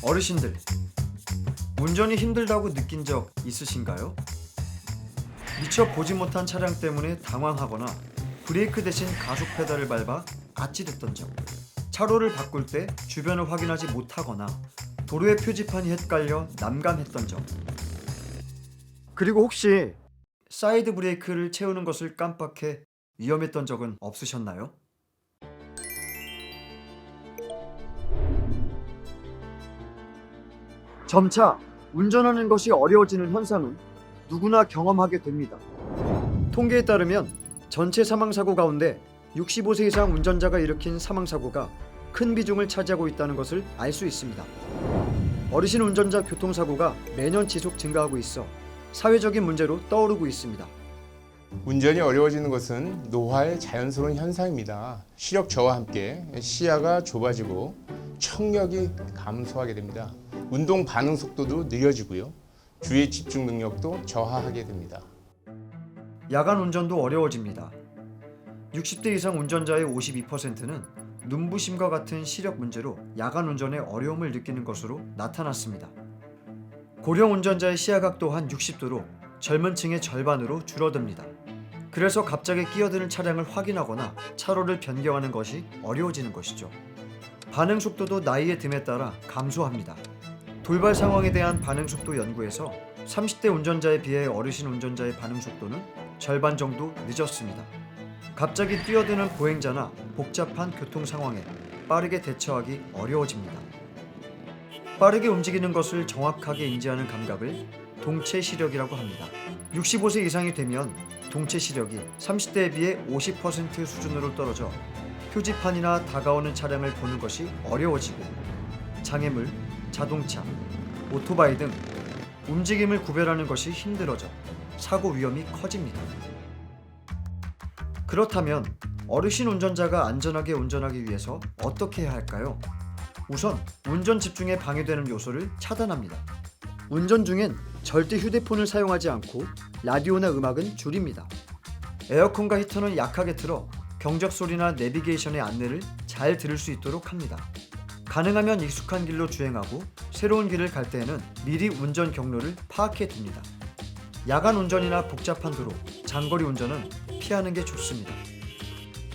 어르신들, 운전이 힘들다고 느낀 적 있으신가요? 미처 보지 못한 차량 때문에 당황하거나 브레이크 대신 가속 페달을 밟아 아찔했던 적, 차로를 바꿀 때 주변을 확인하지 못하거나 도로의 표지판이 헷갈려 난감했던 적, 그리고 혹시 사이드 브레이크를 채우는 것을 깜빡해 위험했던 적은 없으셨나요? 점차 운전하는 것이 어려워지는 현상은 누구나 경험하게 됩니다. 통계에 따르면 전체 사망사고 가운데 65세 이상 운전자가 일으킨 사망사고가 큰 비중을 차지하고 있다는 것을 알 수 있습니다. 어르신 운전자 교통사고가 매년 지속 증가하고 있어 사회적인 문제로 떠오르고 있습니다. 운전이 어려워지는 것은 노화의 자연스러운 현상입니다. 시력 저하와 함께 시야가 좁아지고 청력이 감소하게 됩니다. 운동 반응 속도도 느려지고요. 주의 집중 능력도 저하하게 됩니다. 야간 운전도 어려워집니다. 60대 이상 운전자의 52%는 눈부심과 같은 시력 문제로 야간 운전에 어려움을 느끼는 것으로 나타났습니다. 고령 운전자의 시야각 또한 60도로 젊은 층의 절반으로 줄어듭니다. 그래서 갑자기 끼어드는 차량을 확인하거나 차로를 변경하는 것이 어려워지는 것이죠. 반응 속도도 나이의 듦에 따라 감소합니다. 돌발 상황에 대한 반응 속도 연구에서 30대 운전자에 비해 어르신 운전자의 반응 속도는 절반 정도 늦었습니다. 갑자기 뛰어드는 보행자나 복잡한 교통 상황에 빠르게 대처하기 어려워집니다. 빠르게 움직이는 것을 정확하게 인지하는 감각을 동체 시력이라고 합니다. 65세 이상이 되면 동체 시력이 30대에 비해 50% 수준으로 떨어져 표지판이나 다가오는 차량을 보는 것이 어려워지고 장애물, 자동차, 오토바이 등 움직임을 구별하는 것이 힘들어져 사고 위험이 커집니다. 그렇다면 어르신 운전자가 안전하게 운전하기 위해서 어떻게 해야 할까요? 우선 운전 집중에 방해되는 요소를 차단합니다. 운전 중엔 절대 휴대폰을 사용하지 않고 라디오나 음악은 줄입니다. 에어컨과 히터는 약하게 틀어 경적 소리나 내비게이션의 안내를 잘 들을 수 있도록 합니다. 가능하면 익숙한 길로 주행하고 새로운 길을 갈 때에는 미리 운전 경로를 파악해 둡니다. 야간 운전이나 복잡한 도로, 장거리 운전은 피하는 게 좋습니다.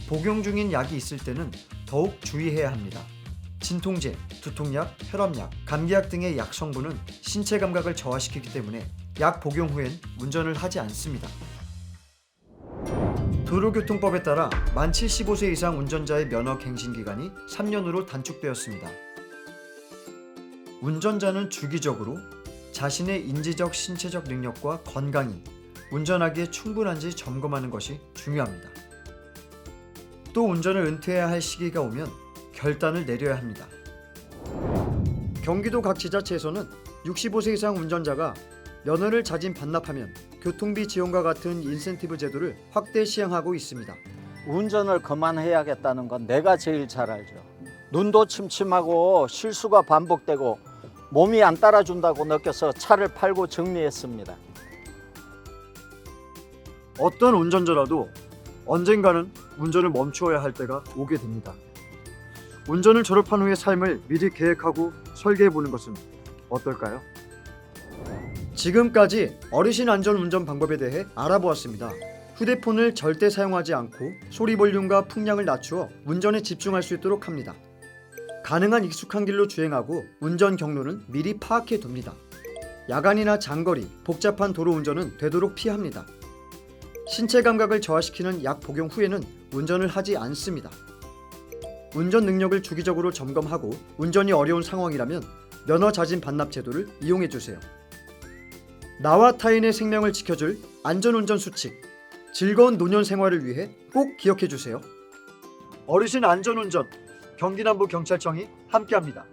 복용 중인 약이 있을 때는 더욱 주의해야 합니다. 진통제, 두통약, 혈압약, 감기약 등의 약 성분은 신체 감각을 저하시키기 때문에 약 복용 후엔 운전을 하지 않습니다. 도로교통법에 따라 만 75세 이상 운전자의 면허 갱신 기간이 3년으로 단축되었습니다. 운전자는 주기적으로 자신의 인지적, 신체적 능력과 건강이 운전하기에 충분한지 점검하는 것이 중요합니다. 또 운전을 은퇴해야 할 시기가 오면 결단을 내려야 합니다. 경기도 각 지자체에서는 65세 이상 운전자가 면허를 자진 반납하면 교통비 지원과 같은 인센티브 제도를 확대 시행하고 있습니다. 운전을 그만해야겠다는 건 내가 제일 잘 알죠. 눈도 침침하고 실수가 반복되고 몸이 안 따라준다고 느껴서 차를 팔고 정리했습니다. 어떤 운전자라도 언젠가는 운전을 멈추어야 할 때가 오게 됩니다. 운전을 졸업한 후의 삶을 미리 계획하고 설계해보는 것은 어떨까요? 지금까지 어르신 안전 운전 방법에 대해 알아보았습니다. 휴대폰을 절대 사용하지 않고 소리 볼륨과 풍량을 낮추어 운전에 집중할 수 있도록 합니다. 가능한 익숙한 길로 주행하고 운전 경로는 미리 파악해 둡니다. 야간이나 장거리, 복잡한 도로 운전은 되도록 피합니다. 신체 감각을 저하시키는 약 복용 후에는 운전을 하지 않습니다. 운전 능력을 주기적으로 점검하고 운전이 어려운 상황이라면 면허 자진 반납 제도를 이용해 주세요. 나와 타인의 생명을 지켜줄 안전운전 수칙, 즐거운 노년 생활을 위해 꼭 기억해 주세요. 어르신 안전운전, 경기남부경찰청이 함께합니다.